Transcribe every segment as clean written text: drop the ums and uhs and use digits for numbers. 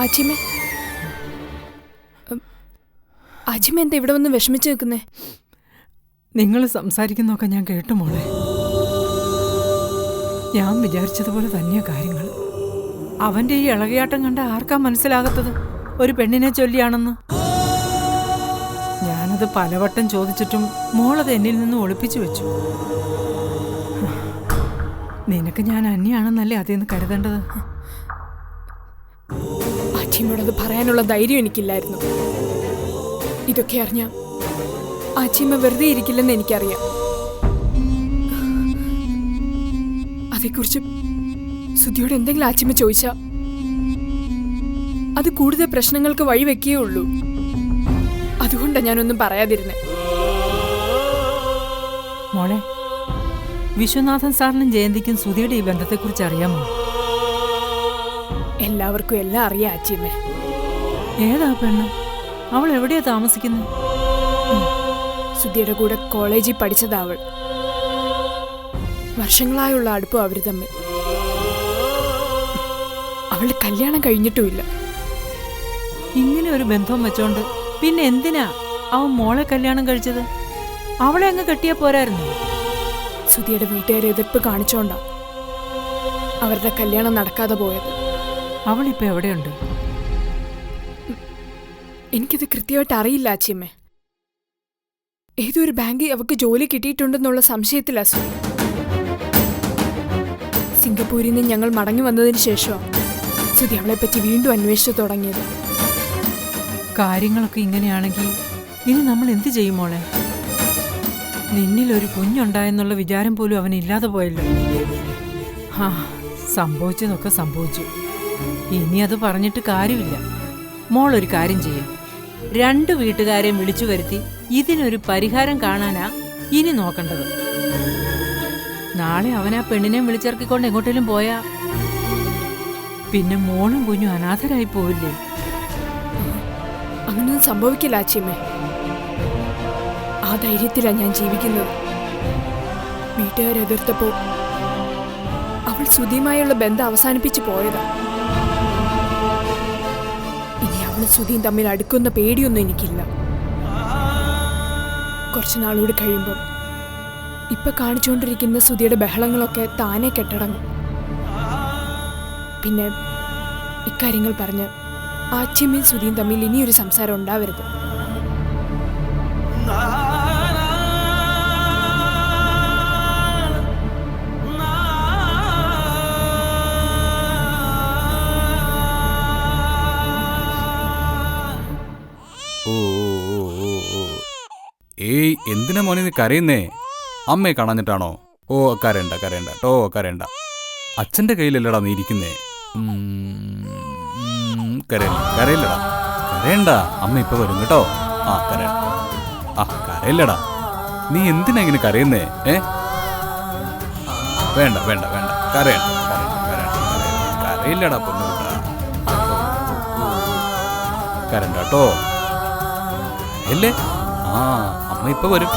ആച്ചിമേ, ആച്ചിമ എന്താ ഇവിടെ വന്ന് വിഷമിച്ച് നിൽക്കുന്നേ? നിങ്ങൾ സംസാരിക്കുന്നൊക്കെ ഞാൻ കേട്ടു മോളെ. ഞാൻ വിചാരിച്ചതുപോലെ തന്നെയാ കാര്യങ്ങൾ. അവന്റെ ഈ ഇളകയാട്ടം കണ്ട ആർക്കാ മനസ്സിലാകത്തത് ഒരു പെണ്ണിനെ ചൊല്ലിയാണെന്ന്? ഞാനത് പലവട്ടം ചോദിച്ചിട്ടും മോളത് എന്നിൽ നിന്ന് ഒളിപ്പിച്ചു വെച്ചു. നിനക്ക് ഞാൻ അന്യാണെന്നല്ലേ അതിന്ന് കരുതേണ്ടത്? ആച്ചിമയോടത് പറയാനുള്ള ധൈര്യം എനിക്കില്ലായിരുന്നു. ഇതൊക്കെ അറിഞ്ഞ ആച്ചിമ വെറുതെ ഇരിക്കില്ലെന്ന് എനിക്കറിയാം. അതേക്കുറിച്ച് സുധിയോട് എന്തെങ്കിലും ആച്ചിമ ചോദിച്ചാ അത് കൂടുതൽ പ്രശ്നങ്ങൾക്ക് വഴിവെക്കേ ഉള്ളൂ. അതുകൊണ്ടാണ് ഞാനൊന്നും പറയാതിരുന്നേ. മോളെ, വിശ്വനാഥൻ സാറിനും ജയന്തിക്കും സുധിയുടെ ഈ ബന്ധത്തെക്കുറിച്ച് അറിയാമോ? എല്ലാവർക്കും എല്ലാം അറിയാം ആച്ചിമേ. ഏതാ പെണ്ണ്? അവൾ എവിടെയാ താമസിക്കുന്നത്? സുധിയുടെ കൂടെ കോളേജിൽ പഠിച്ചതാ അവൾ. വർഷങ്ങളായുള്ള അടുപ്പം അവർ തമ്മിൽ. അവളുടെ കല്യാണം കഴിഞ്ഞിട്ടുമില്ല. ഇങ്ങനെ ഒരു ബന്ധം വെച്ചോണ്ട് പിന്നെ എന്തിനാ അവൻ മോളെ കല്യാണം കഴിച്ചത്? അവളെ അങ്ങ് കെട്ടിയാ പോരായിരുന്നു? സുധിയുടെ വീട്ടുകാരെ എതിർപ്പ് കാണിച്ചോണ്ടാ അവരുടെ കല്യാണം നടക്കാതെ പോയത്. അവളിപ്പോ എവിടെയുണ്ട്? എനിക്കിത് കൃത്യമായിട്ട് അറിയില്ല ആച്ചിയമ്മേ. ഏതൊരു ബാങ്കിൽ അവൾക്ക് ജോലി കിട്ടിയിട്ടുണ്ടെന്നുള്ള സംശയത്തിലാ സുധി. സിംഗപ്പൂരിൽ നിന്ന് ഞങ്ങൾ മടങ്ങി വന്നതിന് ശേഷമാണ് സുധി അവളെപ്പറ്റി വീണ്ടും അന്വേഷിച്ചു തുടങ്ങിയത്. കാര്യങ്ങളൊക്കെ ഇങ്ങനെയാണെങ്കിൽ ഇനി നമ്മൾ എന്ത് ചെയ്യും മോളെ? നിന്നിലൊരു കുഞ്ഞുണ്ടായെന്നുള്ള വിചാരം പോലും അവനില്ലാതെ പോയല്ലോ. ആ, സംഭവിച്ചതൊക്കെ സംഭവിച്ചു. ഇനി അത് പറഞ്ഞിട്ട് കാര്യമില്ല. മോളൊരു കാര്യം ചെയ്യാം. 2 വീട്ടുകാരെയും വിളിച്ചു വരുത്തി ഇതിനൊരു പരിഹാരം കാണാനാ ഇനി നോക്കേണ്ടത്. നാളെ അവനാ പെണ്ണിനെയും വിളിച്ചിറക്കിക്കൊണ്ട് എങ്ങോട്ടേലും പോയാ പിന്നെ മോളും കുഞ്ഞും അനാഥരായി പോവില്ലേ? അങ്ങനൊന്നും സംഭവിക്കില്ല ആച്ചിയമ്മേ. ആ ധൈര്യത്തിലാണ് ഞാൻ ജീവിക്കുന്നത്. വീട്ടുകാരെതിർത്തപ്പോ അവൾ സുധിയുമായുള്ള ബന്ധം അവസാനിപ്പിച്ചു പോയതാ. ഇനി അവളും സുധിയും തമ്മിൽ അടുക്കുന്ന പേടിയൊന്നും എനിക്കില്ല. കുറച്ചു നാളുകൂടി കഴിയുമ്പോൾ ഇപ്പൊ കാണിച്ചുകൊണ്ടിരിക്കുന്ന സുധിയുടെ ബഹളങ്ങളൊക്കെ താനെ കെട്ടടങ്ങും. പിന്നെ ഇക്കാര്യങ്ങൾ പറഞ്ഞ് ആച്ചിയമ്മയും സുധിയും തമ്മിൽ ഇനിയൊരു സംസാരം ഉണ്ടാവരുത്. ഏയ്, എന്തിനാ മോനെ നീ കരയുന്നേ? അമ്മയെ കാണാഞ്ഞിട്ടാണോ? ഓ, കരയണ്ട കരയണ്ട കേട്ടോ, കരയണ്ട. അച്ഛൻ്റെ കയ്യിലല്ലടാ നീ ഇരിക്കുന്നേ. കരയില്ലടാ, കരയണ്ട. അമ്മ ഇപ്പൊ വരും കേട്ടോ. ആ, കരയണ്ട. ആ, കരയില്ലടാ. നീ എന്തിനാ ഇങ്ങനെ കരയുന്നേ? വേണ്ട വേണ്ട വേണ്ട, കരയണ്ട കരയില്ലടാ പൊന്നുകൂട്ടാ. കരണ്ട കേട്ടോ. അല്ലേ? ആ, അമ്മ ഇപ്പൊ വരും.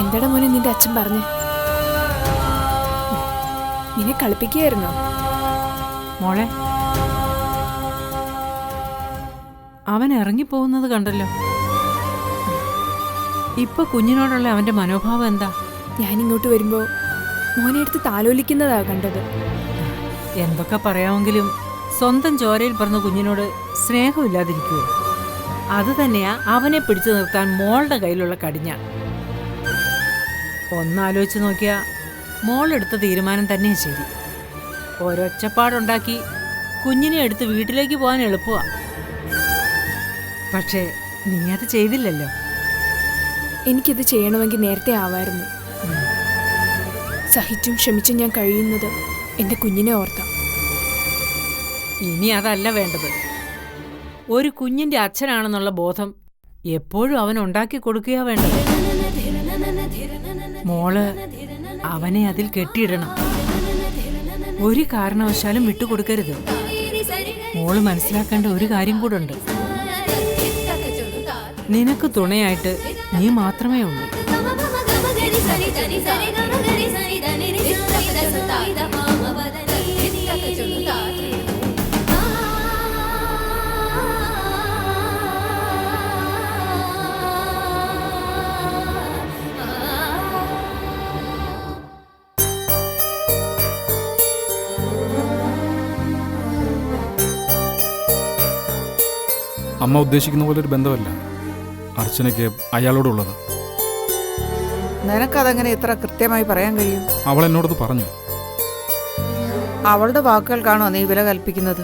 എന്താടാ മോനെ നിന്റെ അച്ഛൻ പറഞ്ഞേ? നിന്നെ കളിപ്പിക്കുകയായിരുന്നോ? മോളെ, അവൻ ഇറങ്ങിപ്പോകുന്നത് കണ്ടല്ലോ. ഇപ്പൊ കുഞ്ഞിനോടുള്ള അവന്റെ മനോഭാവം എന്താ? ഞാനിങ്ങോട്ട് വരുമ്പോ മോനെ എടുത്ത് താലോലിക്കുന്നതാ കണ്ടത്. എന്തൊക്കെ പറയാമെങ്കിലും സ്വന്തം ചോരയിൽ പറഞ്ഞ കുഞ്ഞിനോട് സ്നേഹമില്ലാതിരിക്കുമോ? അത് തന്നെയാ അവനെ പിടിച്ചു നിർത്താൻ മോളുടെ കയ്യിലുള്ള കടിഞ്ഞ. ഒന്നാലോചിച്ച് നോക്കിയാ മോളെടുത്ത തീരുമാനം തന്നെ ശരി. ഒരൊച്ചപ്പാടുണ്ടാക്കി കുഞ്ഞിനെ എടുത്ത് വീട്ടിലേക്ക് പോകാൻ എളുപ്പമാ. പക്ഷേ നീ അത് ചെയ്തില്ലല്ലോ. എനിക്കിത് ചെയ്യണമെങ്കിൽ നേരത്തെ ആവായിരുന്നു. സഹിച്ചും ക്ഷമിച്ചും ഞാൻ കഴിയുന്നത് എൻ്റെ കുഞ്ഞിനെ ഓർത്താം. ഇനി അതല്ല വേണ്ടത്. ഒരു കുഞ്ഞിന്റെ അച്ഛനാണെന്നുള്ള ബോധം എപ്പോഴും അവൻ ഉണ്ടാക്കി കൊടുക്കുകയാ വേണ്ടത്. മോള് അവനെ അതിൽ കെട്ടിയിടണം. ഒരു കാരണവശാലും വിട്ടുകൊടുക്കരുത്. മോള് മനസ്സിലാക്കേണ്ട ഒരു കാര്യം കൂടെ ഉണ്ട്. നിനക്ക് തുണയായിട്ട് നീ മാത്രമേ ഉള്ളൂ. അമ്മ ഉദ്ദേശിക്കുന്ന പോലെ ഒരു ബന്ധമല്ല അർച്ചനയ്ക്ക് അയാളോടുള്ളത്. നിനക്കതെങ്ങനെ ഇത്ര കൃത്യമായി പറയാൻ കഴിയും? അവൾ എന്നോടത് പറഞ്ഞു. അവളുടെ വാക്കുകൾക്കാണോ നീ വില കൽപ്പിക്കുന്നത്?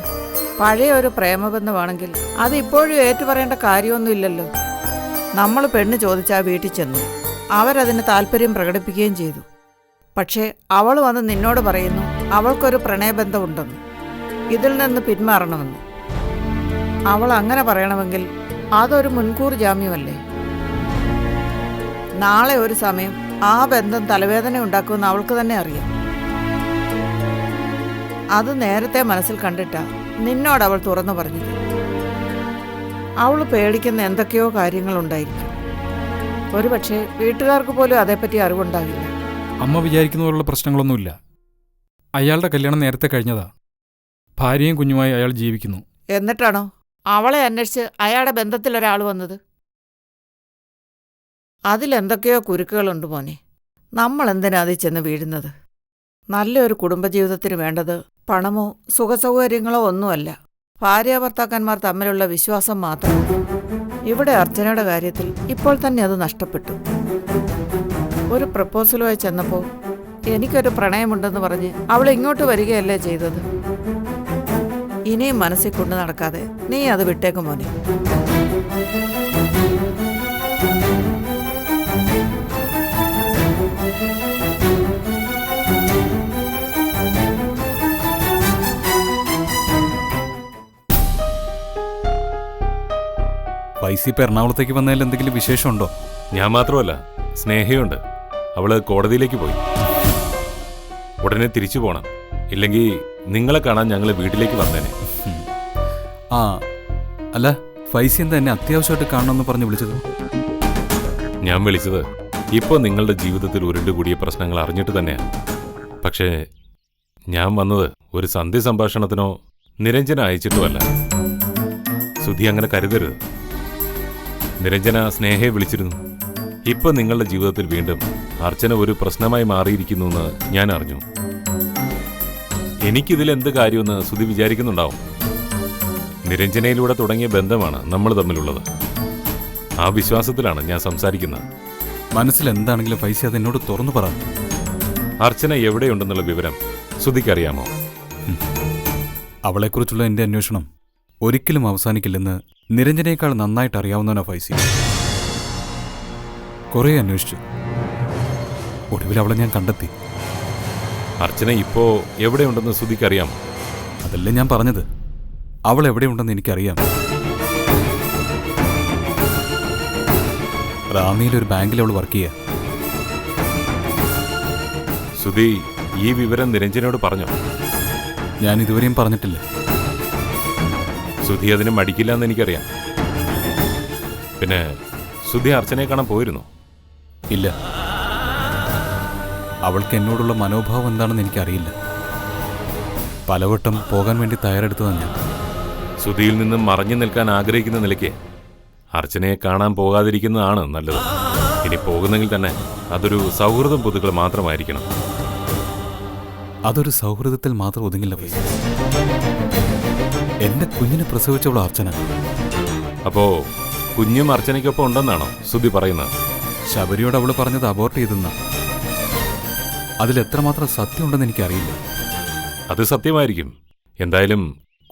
പഴയ ഒരു പ്രേമബന്ധമാണെങ്കിൽ അത് ഇപ്പോഴും ഏറ്റുപറയേണ്ട കാര്യമൊന്നുമില്ലല്ലോ. നമ്മൾ പെണ്ണ് ചോദിച്ചാൽ വീട്ടിൽ ചെന്നു, അവരതിന് താല്പര്യം പ്രകടിപ്പിക്കുകയും ചെയ്തു. പക്ഷേ അവൾ വന്ന് നിന്നോട് പറയുന്നു അവൾക്കൊരു പ്രണയബന്ധമുണ്ടെന്ന്, ഇതിൽ നിന്ന് പിന്മാറണമെന്ന്. അവൾ അങ്ങനെ പറയണമെങ്കിൽ അതൊരു മുൻകൂർ ജാമ്യമല്ലേ? നാളെ ഒരു സമയം ആ ബന്ധം തലവേദന ഉണ്ടാക്കുമെന്ന് അവൾക്ക് തന്നെ അറിയാം. അത് നേരത്തെ മനസ്സിൽ കണ്ടിട്ടാ നിന്നോട് അവൾ തുറന്നു പറഞ്ഞത്. അവൾ പേടിക്കുന്ന എന്തൊക്കെയോ കാര്യങ്ങളുണ്ടായിരിക്കും. ഒരുപക്ഷെ വീട്ടുകാർക്ക് പോലും അതേപ്പറ്റി അറിവുണ്ടാകില്ല. അമ്മ വിചാരിക്കുന്ന പോലുള്ള പ്രശ്നങ്ങളൊന്നുമില്ല. അയാളുടെ കല്യാണം നേരത്തെ കഴിഞ്ഞതാ. ഭാര്യയും കുഞ്ഞുമായി അയാൾ ജീവിക്കുന്നു. എന്നിട്ടാണോ അവളെ അന്വേഷിച്ച് അയാളുടെ ബന്ധത്തിലൊരാൾ വന്നത്? അതിലെന്തൊക്കെയോ കുരുക്കുകളുണ്ട് മോനെ. നമ്മൾ എന്തിനാ അതിൽ ചെന്ന് വീഴുന്നത്? നല്ലൊരു കുടുംബജീവിതത്തിന് വേണ്ടത് പണമോ സുഖസൗകര്യങ്ങളോ ഒന്നുമല്ല, ഭാര്യാഭർത്താക്കന്മാർ തമ്മിലുള്ള വിശ്വാസം മാത്രം. ഇവിടെ അർച്ചനയുടെ കാര്യത്തിൽ ഇപ്പോൾ തന്നെ അത് നഷ്ടപ്പെട്ടു. ഒരു പ്രപ്പോസലുമായി ചെന്നപ്പോൾ എനിക്കൊരു പ്രണയമുണ്ടെന്ന് പറഞ്ഞ് അവൾ ഇങ്ങോട്ട് വരികയല്ലേ ചെയ്തത്. ഇനിയും മനസ്സിൽ കൊണ്ടു നടക്കാതെ നീ അത് വിട്ടേക്കും മോനെ. ഫൈസി ഇപ്പം എറണാകുളത്തേക്ക് വന്നതിൽ എന്തെങ്കിലും വിശേഷമുണ്ടോ? ഞാൻ മാത്രമല്ല, സ്നേഹയുണ്ട്. അവള് കോടതിയിലേക്ക് പോയി. ഉടനെ തിരിച്ചു പോണം. ഇല്ലെങ്കിൽ നിങ്ങളെ കാണാൻ ഞങ്ങൾ വീട്ടിലേക്ക് വന്നേനെ. ആ അല്ല, ഫൈസി എന്താ എന്നെ അത്യാവശ്യമായിട്ട് കാണണമെന്ന് പറഞ്ഞ് വിളിച്ചത്? ഞാൻ വിളിച്ചത് ഇപ്പോൾ നിങ്ങളുടെ ജീവിതത്തിൽ ഉരുണ്ടുകൂടിയ പ്രശ്നങ്ങൾ അറിഞ്ഞിട്ട് തന്നെയാണ്. പക്ഷേ ഞാൻ വന്നത് ഒരു സന്ധ്യ സംഭാഷണത്തിനോ നിരഞ്ജന അയച്ചിട്ടുമല്ല. സുധി അങ്ങനെ കരുതരുത്. നിരഞ്ജന സ്നേഹയെ വിളിച്ചിരുന്നു. ഇപ്പൊ നിങ്ങളുടെ ജീവിതത്തിൽ വീണ്ടും അർച്ചന ഒരു പ്രശ്നമായി മാറിയിരിക്കുന്നു എന്ന് ഞാൻ അറിഞ്ഞു. എനിക്കിതിൽ എന്ത് കാര്യമെന്ന് സുധി വിചാരിക്കുന്നുണ്ടാവും. നിരഞ്ജനയിലൂടെ തുടങ്ങിയ ബന്ധമാണ് നമ്മൾ തമ്മിലുള്ളത്. ആ വിശ്വാസത്തിലാണ് ഞാൻ സംസാരിക്കുന്നത്. മനസ്സിൽ എന്താണെങ്കിലും ഫൈസി അത് എന്നോട് തുറന്നു പറ. അർച്ചന എവിടെയുണ്ടെന്നുള്ള വിവരം സുധിക്കറിയാമോ? അവളെക്കുറിച്ചുള്ള എൻ്റെ അന്വേഷണം ഒരിക്കലും അവസാനിക്കില്ലെന്ന് നിരഞ്ജനേക്കാൾ നന്നായിട്ട് അറിയാവുന്നവനാ ഫൈസി. കുറേ അന്വേഷിച്ചു. ഒടുവിൽ അവളെ ഞാൻ കണ്ടെത്തി. അർച്ചന ഇപ്പോ എവിടെയുണ്ടെന്ന് സുധിക്കറിയാമോ? അതല്ലേ ഞാൻ പറഞ്ഞത്. അവൾ എവിടെയുണ്ടെന്ന് എനിക്കറിയാം. റാന്നിയിലൊരു ബാങ്കിൽ അവൾ വർക്ക് ചെയ്യുക. സുധി ഈ വിവരം നിരഞ്ജനോട് പറഞ്ഞോ? ഞാൻ ഇതുവരെയും പറഞ്ഞിട്ടില്ല. സുധി അതിന് മടിക്കില്ല എന്ന് എനിക്കറിയാം. പിന്നെ സുധി അർച്ചനയെ കാണാൻ പോയിരുന്നോ? ഇല്ല. അവൾക്ക് എന്നോടുള്ള മനോഭാവം എന്താണെന്ന് എനിക്കറിയില്ല. പലവട്ടം പോകാൻ വേണ്ടി തയ്യാറെടുത്തതാണ് ഞാൻ. സുധിയിൽ നിന്നും മറഞ്ഞു നിൽക്കാൻ ആഗ്രഹിക്കുന്ന നിലയ്ക്ക് അർച്ചനയെ കാണാൻ പോകാതിരിക്കുന്നതാണ് നല്ലത്. ഇനി പോകുന്നെങ്കിൽ തന്നെ അതൊരു സൗഹൃദം പുതുക്കൾ മാത്രമായിരിക്കണം. അതൊരു സൗഹൃദത്തിൽ മാത്രം ഒതുങ്ങില്ല ഫൈസി. എന്റെ കുഞ്ഞിനെ പ്രസവിച്ചവൾ അർച്ചന. അപ്പോ കുഞ്ഞും അർച്ചനയ്ക്കൊപ്പം ഉണ്ടെന്നാണോ സുധി പറയുന്നത്? ശബരിയോട് അവള് പറഞ്ഞത് അബോർട്ട് ചെയ്തെന്ന. അതിലെത്രമാത്രം സത്യമുണ്ടെന്ന് എനിക്കറിയില്ല. അത് സത്യമായിരിക്കും. എന്തായാലും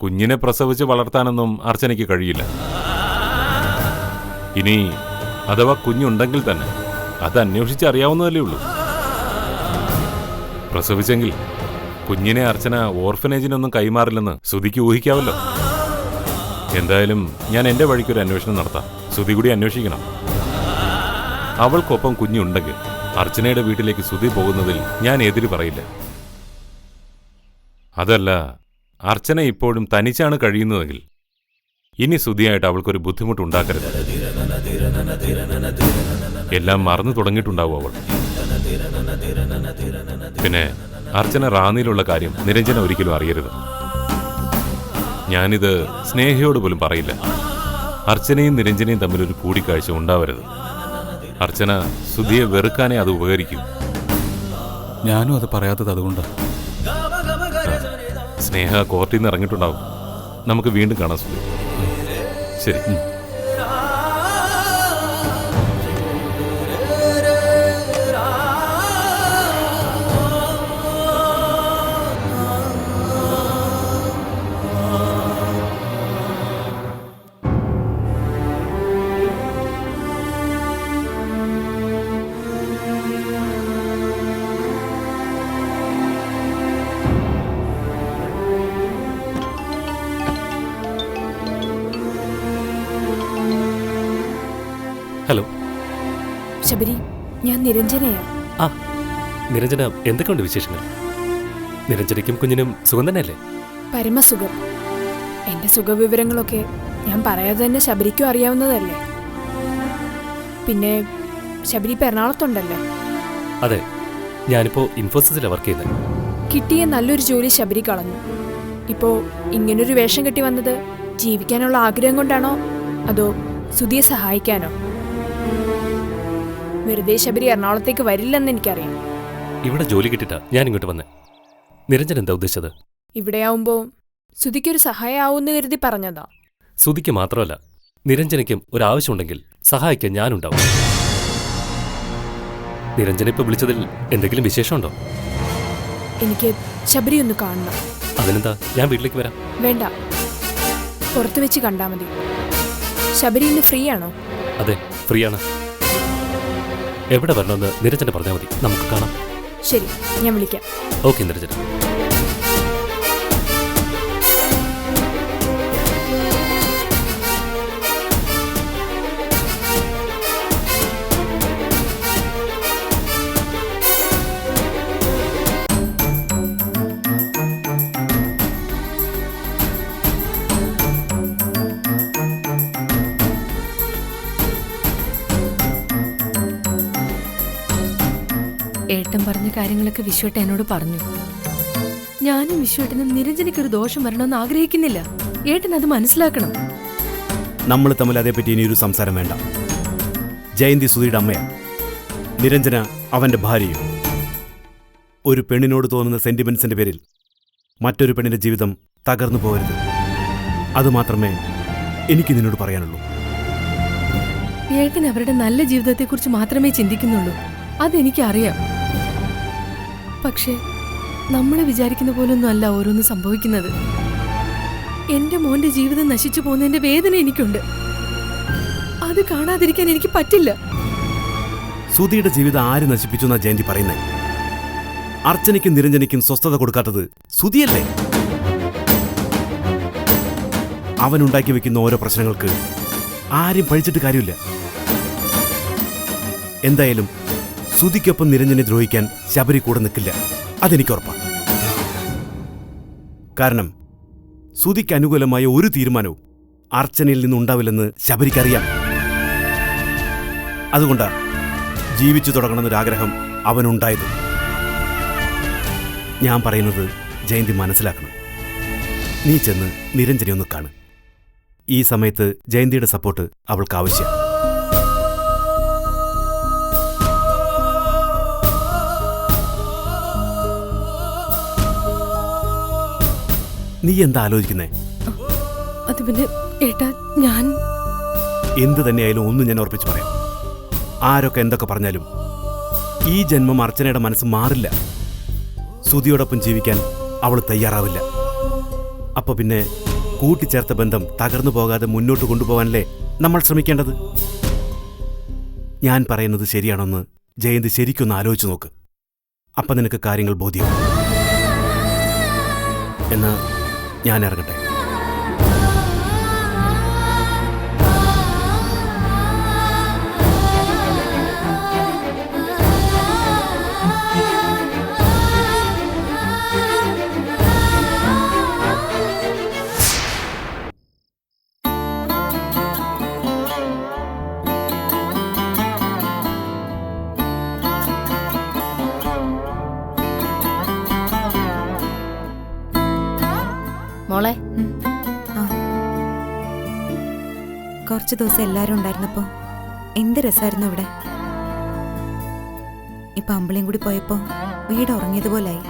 കുഞ്ഞിനെ പ്രസവിച്ച് വളർത്താനൊന്നും അർച്ചനയ്ക്ക് കഴിയില്ല. ഇനി അഥവാ കുഞ്ഞുണ്ടെങ്കിൽ തന്നെ അത് അന്വേഷിച്ച് അറിയാവുന്നതല്ലേ ഉള്ളൂ. പ്രസവിച്ചെങ്കിൽ കുഞ്ഞിനെ അർച്ചന ഓർഫനേജിനൊന്നും കൈമാറില്ലെന്ന് സുധിക്ക് ഊഹിക്കാവല്ലോ. എന്തായാലും ഞാൻ എൻ്റെ വഴിക്കൊരു അന്വേഷണം നടത്താം. സുധി കൂടി അന്വേഷിക്കണം. അവൾക്കൊപ്പം കുഞ്ഞുണ്ടെങ്കിൽ അർച്ചനയുടെ വീട്ടിലേക്ക് സുധി പോകുന്നതിൽ ഞാൻ എതിര് പറയില്ല. അതല്ല, അർച്ചന ഇപ്പോഴും തനിച്ചാണ് കഴിയുന്നതെങ്കിൽ ഇനി സുധിയായിട്ട് അവൾക്കൊരു ബുദ്ധിമുട്ടുണ്ടാക്കരുത്. എല്ലാം മറന്നു തുടങ്ങിയിട്ടുണ്ടാവും അവൾ. പിന്നെ അർച്ചന റാന്നിയിലുള്ള കാര്യം നിരഞ്ജന ഒരിക്കലും അറിയരുത്. ഞാനിത് സ്നേഹയോട് പോലും പറയില്ല. അർച്ചനയും നിരഞ്ജനയും തമ്മിലൊരു കൂടിക്കാഴ്ച ഉണ്ടാവരുത്. അർച്ചന സുധിയെ വെറുക്കാനേ അത് ഉപകരിക്കും. ഞാനും അത് പറയാത്തത് അതുകൊണ്ടാണ്. സ്നേഹ കോർട്ടിൽ നിന്ന് ഇറങ്ങിയിട്ടുണ്ടാവും. നമുക്ക് വീണ്ടും കാണാം സുധി. ശരി. ഹലോ ശബരി, ഞാൻ നിരഞ്ജനയാ. ആ നിരഞ്ജന, എന്തൊക്കെയുണ്ട് വിശേഷങ്ങൾ? നിരഞ്ജനയ്ക്കും കുഞ്ഞിനും സുഖം തന്നെയല്ലേ? പരമസുഖം. എന്റെ സുഖവിവരങ്ങളൊക്കെ ഞാൻ പറയാതെ തന്നെ ശബരിക്കും അറിയാവുന്നതല്ലേ. പിന്നെ ശബരി ഇപ്പം എറണാകുളത്തുണ്ടല്ലേ? അതെ, ഞാനിപ്പോൾ ഇൻഫോസിസിലാണ് വർക്ക് ചെയ്യുന്നത്. കിട്ടിയ നല്ലൊരു ജോലി ശബരി കളഞ്ഞു. ഇപ്പോ ഇങ്ങനൊരു വേഷം കെട്ടി വന്നത് ജീവിക്കാനുള്ള ആഗ്രഹം കൊണ്ടാണോ അതോ സുധിയെ സഹായിക്കാനോ? വെറുതെ ശബരി എറണാകുളത്തേക്ക് വരില്ലെന്ന് എനിക്കറിയാം. ഇവിടെ ജോലി കിട്ടിട്ടാ ഞാൻ ഇങ്ങോട്ട് വന്നേ. നിരഞ്ജൻ എന്താ ഉദ്ദേശിച്ചത്? ഇവിടെയാവുമ്പോ സുധിക്കൊരു സഹായമാവൂന്ന് കരുതി പറഞ്ഞതാ. സുധിക്ക് മാത്രമല്ല, നിരഞ്ജനയ്ക്കും ഒരാവശ്യമുണ്ടെങ്കിൽ സഹായിക്കാൻ ഞാനുണ്ടാവും. നിരഞ്ജന ഇപ്പൊ വിളിച്ചതിൽ എന്തെങ്കിലും വിശേഷമുണ്ടോ? എനിക്ക് ശബരി ഒന്ന് കാണണം. അതിനെന്താ, ഞാൻ വീട്ടിലേക്ക് വരാം. വേണ്ട, പുറത്തു വെച്ച് കണ്ടാ മതി. ശബരി ഇന്ന് ഫ്രീ ആണോ? അതെ, ഫ്രീ ആണ്. എവിടെ വരണമെന്ന് നിരഞ്ജന പറഞ്ഞാൽ മതി, നമുക്ക് കാണാം. ശരി, ഞാൻ വിളിക്കാം. ഓക്കെ നിരഞ്ജന. ഏട്ടൻ പറഞ്ഞ കാര്യങ്ങളൊക്കെ വിശ്വട്ടൻ എന്നോട് പറഞ്ഞു. ഞാനും വിശ്വട്ടനും നിരഞ്ജനയ്ക്കൊരു ദോഷം വരണമെന്ന് ആഗ്രഹിക്കുന്നില്ല. ഏട്ടൻ അത് മനസ്സിലാക്കണം. നമ്മൾ തമ്മിൽ അതേപ്പറ്റി ഇനിയൊരു സംസാരം വേണ്ട. ജയന്തി സുധിയുടെ അമ്മയാണ്, നിരഞ്ജന അവന്റെ ഭാര്യയും. ഒരു പെണ്ണിനോട് തോന്നുന്ന സെന്റിമെന്റ്സിന്റെ പേരിൽ മറ്റൊരു പെണ്ണിന്റെ ജീവിതം തകർന്നു പോകരുത്. അതുമാത്രമേ എനിക്ക് നിന്നോട് പറയാനുള്ളൂ. ഏട്ടൻ അവരുടെ നല്ല ജീവിതത്തെക്കുറിച്ച് മാത്രമേ ചിന്തിക്കുന്നുള്ളൂ, അതെനിക്കറിയാം. പക്ഷേ നമ്മളെ വിചാരിക്കുന്ന പോലൊന്നും അല്ല ഓരോന്ന് സംഭവിക്കുന്നത്. എന്റെ മോന്റെ ജീവിതം നശിച്ചു പോകുന്നതിന്റെ വേദന എനിക്കുണ്ട്. അത് കാണാതിരിക്കാൻ എനിക്ക് പറ്റില്ല. സുധിയുടെ ജീവിതം ആര് നശിപ്പിച്ചു എന്നാ ജയന്തി പറയുന്നത്? അർച്ചനയ്ക്കും നിരഞ്ജനയ്ക്കും സ്വസ്ഥത കൊടുക്കാത്തത് സുധിയല്ലേ? അവനുണ്ടാക്കി വെക്കുന്ന ഓരോ പ്രശ്നങ്ങൾക്ക് ആരും പഴിച്ചിട്ട് കാര്യമില്ല. എന്തായാലും സുധിക്കൊപ്പം നിരഞ്ജനെ ദ്രോഹിക്കാൻ ശബരി കൂടെ നിൽക്കില്ല, അതെനിക്കുറപ്പാണ്. കാരണം സുധിക്ക് അനുകൂലമായ ഒരു തീരുമാനവും അർച്ചനയിൽ നിന്നുണ്ടാവില്ലെന്ന് ശബരിക്കറിയാം. അതുകൊണ്ടാ ജീവിച്ചു തുടങ്ങണമെന്നൊരാഗ്രഹം അവനുണ്ടായത്. ഞാൻ പറയുന്നത് ജയന്തി മനസ്സിലാക്കണം. നീ ചെന്ന് നിരഞ്ജനെ ഒന്ന് കാണ്. ഈ സമയത്ത് ജയന്തിയുടെ സപ്പോർട്ട് അവൾക്ക് ആവശ്യമാണ്. നീ എന്താ ആലോചിക്കുന്നേ? അത് പിന്നെ ഏട്ടാ, ഞാൻ എന്തു തന്നെയായാലും ഒന്നും ഞാൻ ഉറപ്പിച്ച് പറയാം. ആരൊക്കെ എന്തൊക്കെ പറഞ്ഞാലും ഈ ജന്മം അർച്ചനയുടെ മനസ്സ് മാറില്ല. സുധിയോടൊപ്പം ജീവിക്കാൻ അവൾ തയ്യാറാവില്ല. അപ്പൊ പിന്നെ കൂട്ടിച്ചേർത്ത ബന്ധം തകർന്നു പോകാതെ മുന്നോട്ട് കൊണ്ടുപോകാനല്ലേ നമ്മൾ ശ്രമിക്കേണ്ടത്. ഞാൻ പറയുന്നത് ശരിയാണെന്ന് ജയന്തി ശരിക്കൊന്ന് ആലോചിച്ചു നോക്ക്. അപ്പം നിനക്ക് കാര്യങ്ങൾ ബോധ്യമാവും. എന്നാ ഞാൻ ഇറങ്ങട്ടെ. കുറച്ച് ദിവസം എല്ലാവരും ഉണ്ടായിരുന്നപ്പോൾ എന്ത് രസമായിരുന്നു ഇവിടെ. ഇപ്പൊ അമ്പിളിയും കൂടി പോയപ്പോൾ വീട് ഉറങ്ങിയതുപോലായി.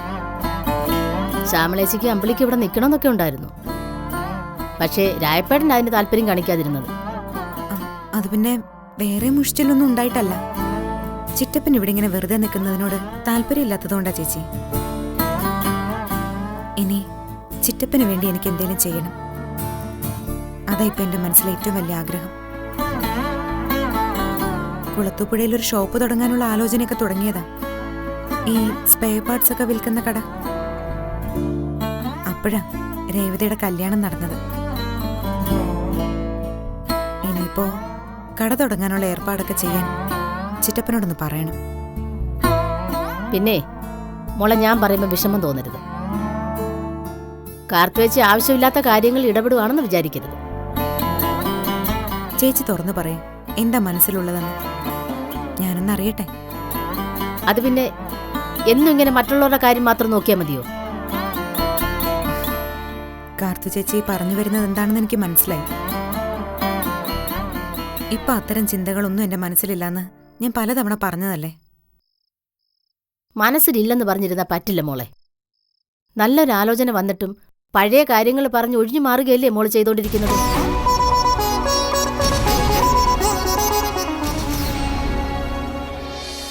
ശ്യാമളേച്ചിക്ക് അമ്പിളിക്ക് ഇവിടെ നിൽക്കണമെന്നൊക്കെ ഉണ്ടായിരുന്നു. പക്ഷേ രായപ്പേട്ടൻ അതിന് താല്പര്യം കാണിക്കാതിരുന്നത്. അത് പിന്നെ വേറെ മുഷിച്ചിലൊന്നും ഉണ്ടായിട്ടല്ല. ചിറ്റപ്പൻ ഇവിടെ ഇങ്ങനെ വെറുതെ നിൽക്കുന്നതിനോട് താല്പര്യമില്ലാത്തതുകൊണ്ടാ ചേച്ചി. ഇനി ചിറ്റപ്പന് വേണ്ടി എനിക്ക് എന്തെങ്കിലും ചെയ്യണം. അതാ ഇപ്പൊ എന്റെ മനസ്സിലെ ഏറ്റവും വലിയ ആഗ്രഹം. കുളത്തൂപ്പുഴയിൽ ഒരു ഷോപ്പ് തുടങ്ങാനുള്ള ആലോചനയൊക്കെ തുടങ്ങിയതാ. ഈ സ്പെയർ പാർട്സ് ഒക്കെ വിൽക്കുന്ന കട. അപ്പോഴാ രേവതിയുടെ കല്യാണം നടന്നത്. ഇനിയിപ്പോ കട തുടങ്ങാനുള്ള ഏർപ്പാടൊക്കെ ചെയ്യാൻ ചിറ്റപ്പനോടൊന്ന് പറയണം. പിന്നെ മോളെ, ഞാൻ പറയുമ്പോൾ വിഷമം തോന്നരുത്. കാർത്തുവെച്ച് ആവശ്യമില്ലാത്ത കാര്യങ്ങൾ ഇടപെടുവാണെന്ന് വിചാരിക്കരുത്. ചേച്ചി തുറന്നു പറയും എന്താ മനസ്സിലുള്ളതെന്ന്. ഞാനൊന്നറിയട്ടെ. അത് പിന്നെ എന്നും ഇങ്ങനെ മറ്റുള്ളവരുടെ കാര്യം മാത്രം നോക്കിയാൽ മതിയോ? കാർത്തു ചേച്ചി പറഞ്ഞു വരുന്നത് എന്താണെന്ന് എനിക്ക് മനസ്സിലായി. ഇപ്പൊ അത്തരം ചിന്തകളൊന്നും എന്റെ മനസ്സിലില്ലാന്ന് ഞാൻ പലതവണ പറഞ്ഞതല്ലേ. മനസ്സിലില്ലെന്ന് പറഞ്ഞിരുന്നാൽ പറ്റില്ല മോളെ. നല്ലൊരാലോചന വന്നിട്ടും പഴയ കാര്യങ്ങൾ പറഞ്ഞ് ഒഴിഞ്ഞു മാറുകയല്ലേ മോള് ചെയ്തോണ്ടിരിക്കുന്നത്?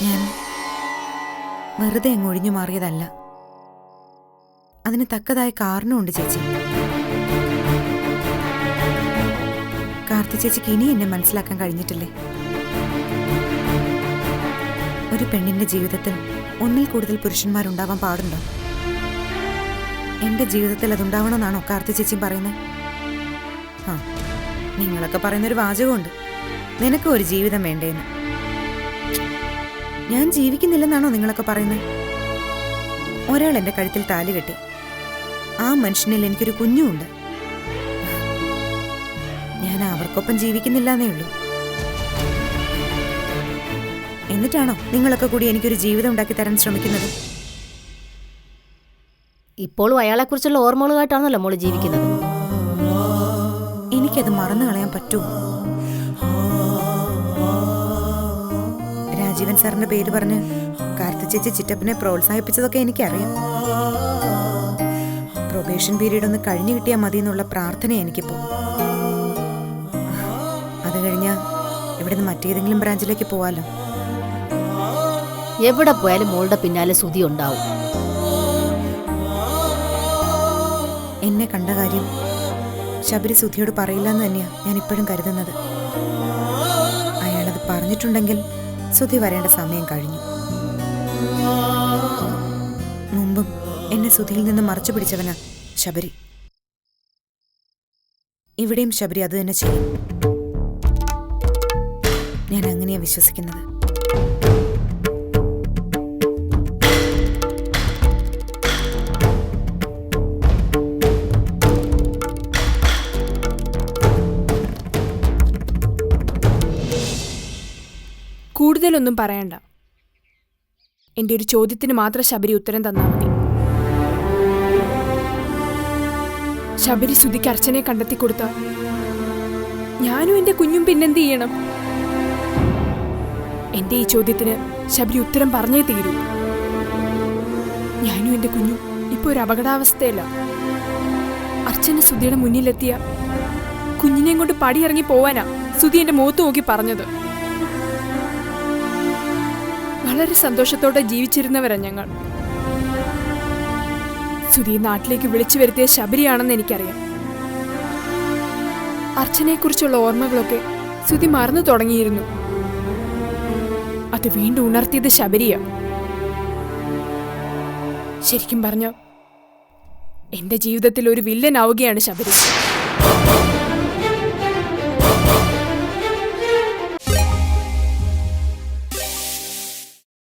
ഞാൻ വെറുതെ അങ്ങ് ഒഴിഞ്ഞു മാറിയതല്ല. അതിന് തക്കതായ കാരണമുണ്ട് ചേച്ചി. കാർത്തു ചേച്ചിക്ക് ഇനി എന്നെ മനസ്സിലാക്കാൻ കഴിഞ്ഞിട്ടില്ലേ? ഒരു പെണ്ണിന്റെ ജീവിതത്തിൽ ഒന്നിൽ കൂടുതൽ പുരുഷന്മാരുണ്ടാവാൻ പാടുണ്ടോ? എന്റെ ജീവിതത്തിൽ അതുണ്ടാവണമെന്നാണോ കാർത്തു ചേച്ചിയും പറയുന്നത്? ആ, നിങ്ങളൊക്കെ പറയുന്നൊരു വാചകമുണ്ട്, നിനക്ക് ഒരു ജീവിതം വേണ്ടേന്ന്. ഞാൻ ജീവിക്കുന്നില്ലെന്നാണോ നിങ്ങളൊക്കെ പറയുന്നത്? ഒരാൾ എന്റെ കഴുത്തിൽ താലി കെട്ടി. ആ മനുഷ്യനിൽ എനിക്കൊരു കുഞ്ഞുമുണ്ട്. ഞാൻ അവർക്കൊപ്പം ജീവിക്കുന്നില്ലെന്നേ ഉള്ളൂ. എന്നിട്ടാണോ നിങ്ങളൊക്കെ കൂടി എനിക്കൊരു ജീവിതം ഉണ്ടാക്കി തരാൻ ശ്രമിക്കുന്നത്? ഇപ്പോഴും അയാളെക്കുറിച്ചുള്ള ഓർമ്മകളുമായിട്ടാണല്ലോ മോള് ജീവിക്കുന്നത്. എനിക്കത് മറന്നു കളയാൻ പറ്റുമോ? രാജീവൻ സാറിന്റെ പേര് പറഞ്ഞ് കാർത്തു ചേച്ചി ചിറ്റപ്പനെ പ്രോത്സാഹിപ്പിച്ചതൊക്കെ എനിക്കറിയാം. പ്രൊബേഷൻ പീരീഡ് ഒന്ന് കഴിഞ്ഞു കിട്ടിയാൽ മതി എന്നുള്ള പ്രാർത്ഥന എനിക്കിപ്പോ. അത് കഴിഞ്ഞാൽ ഇവിടുന്ന് മറ്റേതെങ്കിലും ബ്രാഞ്ചിലേക്ക് പോവാലോ. എവിടെ പോയാലും മോളുടെ പിന്നാലെ സുധി ഉണ്ടാവും. എന്നെ കണ്ട കാര്യം ശബരി സുധിയോട് പറയില്ലെന്ന് തന്നെയാ ഞാൻ ഇപ്പോഴും കരുതുന്നത്. അയാളത് പറഞ്ഞിട്ടുണ്ടെങ്കിൽ സുധി വരേണ്ട സമയം കഴിഞ്ഞു. മുമ്പും എന്നെ സുധിയിൽ നിന്ന് മറച്ചു പിടിച്ചവനാ ശബരി. ഇവിടെയും ശബരി അത് തന്നെ ചെയ്യും. ഞാൻ അങ്ങനെയാ വിശ്വസിക്കുന്നത്. കൂടുതലൊന്നും പറയണ്ട. എൻ്റെ ഒരു ചോദ്യത്തിന് മാത്രം ശബരി ഉത്തരം തന്നാൽ മതി. ശബരി സുധിക്ക് അർച്ചനെ കണ്ടെത്തി കൊടുത്ത ഞാനും എൻ്റെ കുഞ്ഞും പിന്നെന്ത് ചെയ്യണം? എൻ്റെ ഈ ചോദ്യത്തിന് ശബരി ഉത്തരം പറഞ്ഞേ തീരൂ. ഞാനും എൻ്റെ കുഞ്ഞും ഇപ്പൊ ഒരു അപകടാവസ്ഥയല്ല. അർച്ചന സുധിയുടെ മുന്നിലെത്തിയ കുഞ്ഞിനെയും കൊണ്ട് പടിയിറങ്ങി പോവാനാ സുധി എൻ്റെ മുഖത്ത് നോക്കി പറഞ്ഞത്. വളരെ സന്തോഷത്തോടെ ജീവിച്ചിരുന്നവരാ ഞങ്ങൾ. സുധി നാട്ടിലേക്ക് വിളിച്ചു വരുത്തിയ ശബരിയാണെന്ന് എനിക്കറിയാം. അർച്ചനയെക്കുറിച്ചുള്ള ഓർമ്മകളൊക്കെ സുധി മറന്നു തുടങ്ങിയിരുന്നു. അത് വീണ്ടും ഉണർത്തിയത് ശബരിയാ. ശരിക്കും പറഞ്ഞ എന്റെ ജീവിതത്തിൽ ഒരു വില്ലനാവുകയാണ് ശബരി.